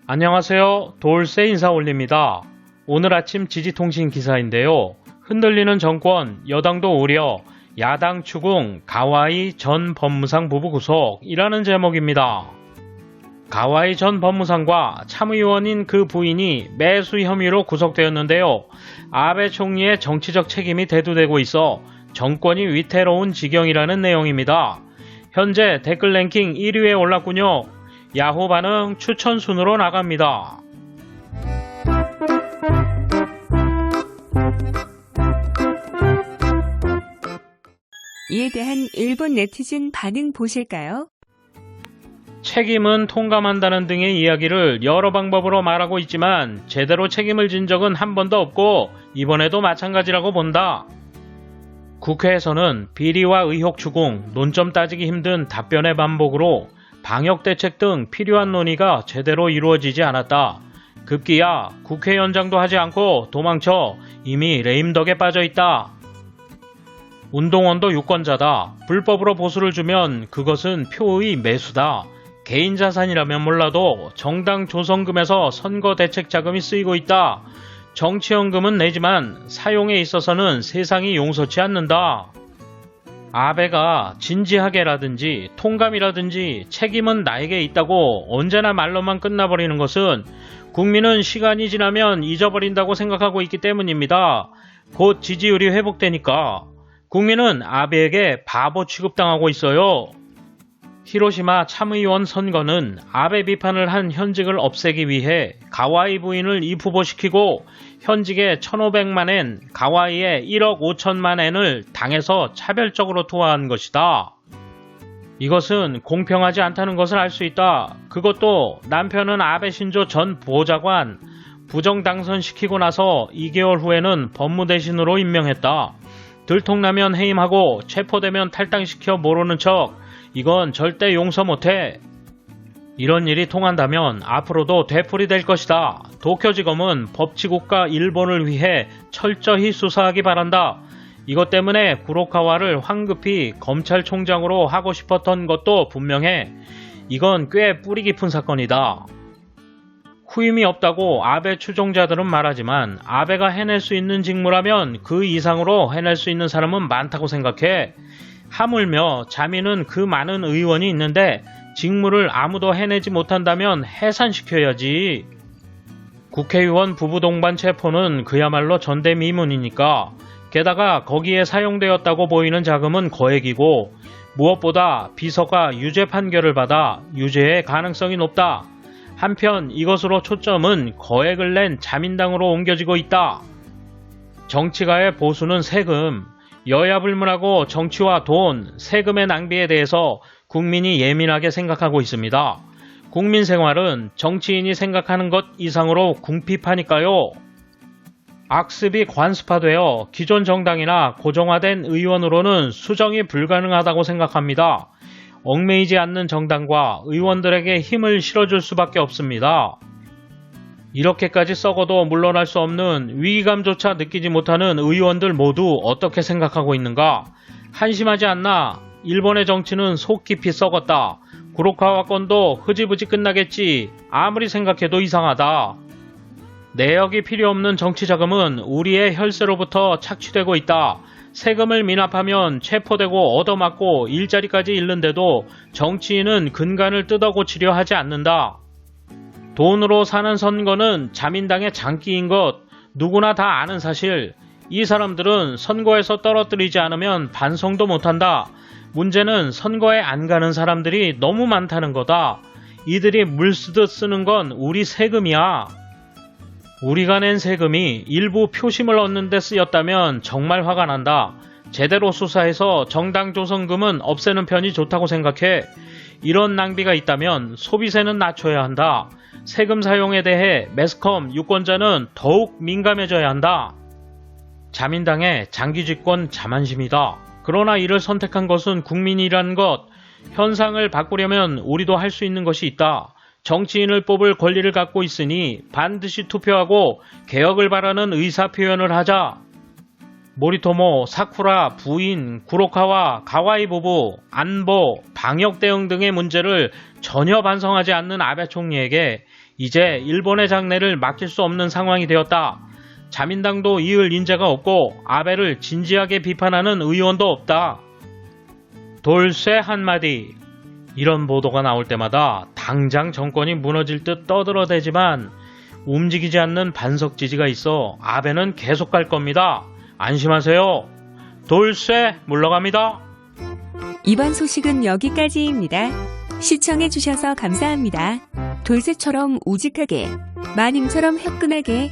안녕하세요. 돌쇠 인사 올립니다. 오늘 아침 지지통신 기사인데요. 흔들리는 정권, 여당도 오려 야당 추궁 가와이 전 법무상 부부 구속이라는 제목입니다. 가와이 전 법무상과 참의원인 그 부인이 매수 혐의로 구속되었는데요. 아베 총리의 정치적 책임이 대두되고 있어 정권이 위태로운 지경이라는 내용입니다. 현재 댓글 랭킹 1위에 올랐군요. 야후 반응 추천 순으로 나갑니다. 이에 대한 일본 네티즌 반응 보실까요? 책임은 통감한다는 등의 이야기를 여러 방법으로 말하고 있지만 제대로 책임을 진 적은 한 번도 없고 이번에도 마찬가지라고 본다. 국회에서는 비리와 의혹 추궁, 논점 따지기 힘든 답변의 반복으로 방역대책 등 필요한 논의가 제대로 이루어지지 않았다. 급기야 국회 연장도 하지 않고 도망쳐 이미 레임덕에 빠져있다. 운동원도 유권자다. 불법으로 보수를 주면 그것은 표의 매수다. 개인 자산이라면 몰라도 정당 조성금에서 선거 대책 자금이 쓰이고 있다. 정치연금은 내지만 사용에 있어서는 세상이 용서치 않는다. 아베가 진지하게라든지 통감이라든지 책임은 나에게 있다고 언제나 말로만 끝나버리는 것은 국민은 시간이 지나면 잊어버린다고 생각하고 있기 때문입니다. 곧 지지율이 회복되니까 국민은 아베에게 바보 취급당하고 있어요. 히로시마 참의원 선거는 아베 비판을 한 현직을 없애기 위해 가와이 부인을 입후보시키고 현직의 1,500만 엔, 가와이의 1억 5천만 엔을 당해서 차별적으로 투하한 것이다. 이것은 공평하지 않다는 것을 알 수 있다. 그것도 남편은 아베 신조 전 보좌관 부정 당선시키고 나서 2개월 후에는 법무대신으로 임명했다. 들통나면 해임하고 체포되면 탈당시켜 모르는 척 이건 절대 용서 못해. 이런 일이 통한다면 앞으로도 되풀이될 것이다. 도쿄지검은 법치국가 일본을 위해 철저히 수사하기 바란다. 이것 때문에 구로카와를 황급히 검찰총장으로 하고 싶었던 것도 분명해. 이건 꽤 뿌리 깊은 사건이다. 후임이 없다고 아베 추종자들은 말하지만 아베가 해낼 수 있는 직무라면 그 이상으로 해낼 수 있는 사람은 많다고 생각해. 하물며 자민은 그 많은 의원이 있는데 직무를 아무도 해내지 못한다면 해산시켜야지. 국회의원 부부 동반 체포는 그야말로 전대미문이니까. 게다가 거기에 사용되었다고 보이는 자금은 거액이고 무엇보다 비서가 유죄 판결을 받아 유죄의 가능성이 높다. 한편 이것으로 초점은 거액을 낸 자민당으로 옮겨지고 있다. 정치가의 보수는 세금, 여야 불문하고 정치와 돈, 세금의 낭비에 대해서 국민이 예민하게 생각하고 있습니다. 국민 생활은 정치인이 생각하는 것 이상으로 궁핍하니까요. 악습이 관습화되어 기존 정당이나 고정화된 의원으로는 수정이 불가능하다고 생각합니다. 얽매이지 않는 정당과 의원들에게 힘을 실어줄 수밖에 없습니다. 이렇게까지 썩어도 물러날 수 없는 위기감조차 느끼지 못하는 의원들 모두 어떻게 생각하고 있는가? 한심하지 않나? 일본의 정치는 속 깊이 썩었다. 구로카와 건도 흐지부지 끝나겠지. 아무리 생각해도 이상하다. 내역이 필요 없는 정치 자금은 우리의 혈세로부터 착취되고 있다. 세금을 미납하면 체포되고 얻어맞고 일자리까지 잃는데도 정치인은 근간을 뜯어고치려 하지 않는다. 돈으로 사는 선거는 자민당의 장기인 것 누구나 다 아는 사실. 이 사람들은 선거에서 떨어뜨리지 않으면 반성도 못한다. 문제는 선거에 안 가는 사람들이 너무 많다는 거다. 이들이 물 쓰듯 쓰는 건 우리 세금이야. 우리가 낸 세금이 일부 표심을 얻는 데 쓰였다면 정말 화가 난다. 제대로 수사해서 정당 조성금은 없애는 편이 좋다고 생각해. 이런 낭비가 있다면 소비세는 낮춰야 한다. 세금 사용에 대해 매스컴, 유권자는 더욱 민감해져야 한다. 자민당의 장기 집권 자만심이다. 그러나 이를 선택한 것은 국민이란 것. 현상을 바꾸려면 우리도 할 수 있는 것이 있다. 정치인을 뽑을 권리를 갖고 있으니 반드시 투표하고 개혁을 바라는 의사표현을 하자. 모리토모, 사쿠라, 부인, 구로카와 가와이 부부, 안보, 방역 대응 등의 문제를 전혀 반성하지 않는 아베 총리에게 이제 일본의 장래를 맡길 수 없는 상황이 되었다. 자민당도 이을 인재가 없고 아베를 진지하게 비판하는 의원도 없다. 돌쇠 한마디. 이런 보도가 나올 때마다 당장 정권이 무너질 듯 떠들어대지만 움직이지 않는 반석 지지가 있어 아베는 계속 갈 겁니다. 안심하세요. 돌쇠 물러갑니다. 이번 소식은 여기까지입니다. 시청해주셔서 감사합니다. 돌쇠처럼 우직하게, 마님처럼 화끈하게